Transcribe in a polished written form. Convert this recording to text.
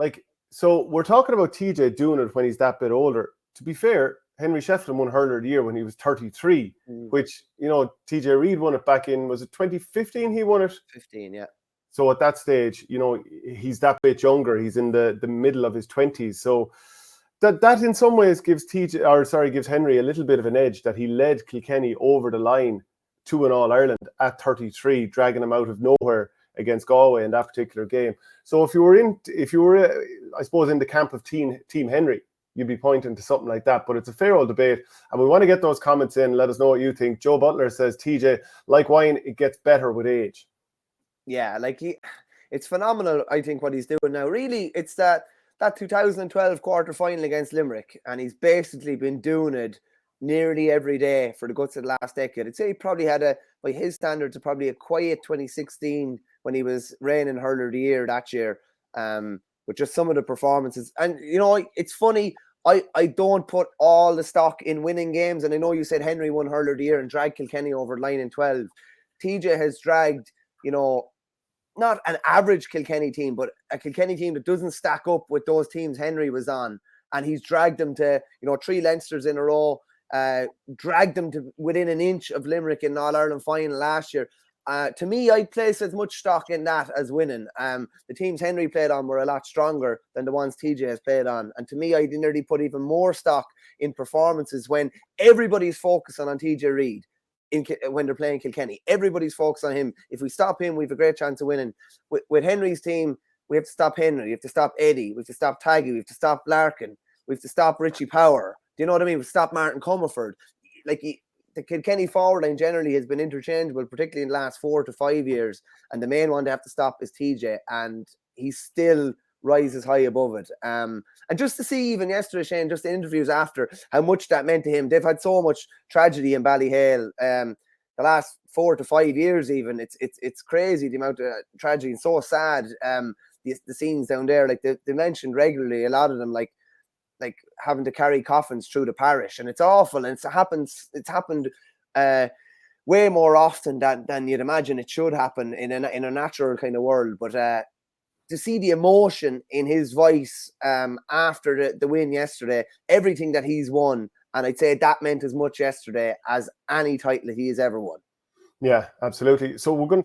like, so we're talking about TJ doing it when he's that bit older. To be fair, Henry Shefflin won Hurler of the Year when he was 33, which, you know, TJ Reid won it back in, was it 2015 he won it? 15, yeah. So at that stage, you know, he's that bit younger. He's in the middle of his 20s. So that in some ways gives Henry a little bit of an edge, that he led Kilkenny over the line to an All-Ireland at 33, dragging him out of nowhere against Galway in that particular game. So if you were, I suppose, in the camp of Team Henry, you'd be pointing to something like that. But it's a fair old debate, and we want to get those comments in. Let us know what you think. Joe Butler says, TJ, like wine, it gets better with age. Yeah, like it's phenomenal, I think, what he's doing now. Really, it's that 2012 quarter-final against Limerick, and he's basically been doing it nearly every day for the guts of the last decade. I'd say he probably had, by his standards, probably a quiet 2016 when he was reigning Hurler of the Year that year, with just some of the performances. And, you know, it's funny, I don't put all the stock in winning games, and I know you said Henry won Hurler of the Year and dragged Kilkenny over the line in 12. TJ has dragged, you know, not an average Kilkenny team, but a Kilkenny team that doesn't stack up with those teams Henry was on. And he's dragged them to, you know, 3 Leinsters in a row, dragged them to within an inch of Limerick in the All-Ireland final last year. To me, I'd place as much stock in that as winning. The teams Henry played on were a lot stronger than the ones TJ has played on. And to me, I'd nearly put even more stock in performances when everybody's focusing on TJ Reid. When they're playing Kilkenny, everybody's focused on him. If we stop him, we have a great chance of winning. With Henry's team, we have to stop Henry, we have to stop Eddie, we have to stop Taggy, we have to stop Larkin, we have to stop Richie Power. Do you know what I mean? We stop Martin Comerford. Like the Kilkenny forward line generally has been interchangeable, particularly in the last 4 to 5 years. And the main one they have to stop is TJ, and he's still rises high above it. And just to see even yesterday, Shane, just the interviews after, how much that meant to him. They've had so much tragedy in Ballyhale the last 4 to 5 years even. It's crazy the amount of tragedy, and so sad. The scenes down there, like they mentioned regularly, a lot of them like having to carry coffins through the parish, and it's awful, and it's happened way more often than you'd imagine it should happen in a natural kind of world. But to see the emotion in his voice after the win yesterday, everything that he's won, and I'd say that meant as much yesterday as any title he has ever won. Yeah, absolutely. So we're going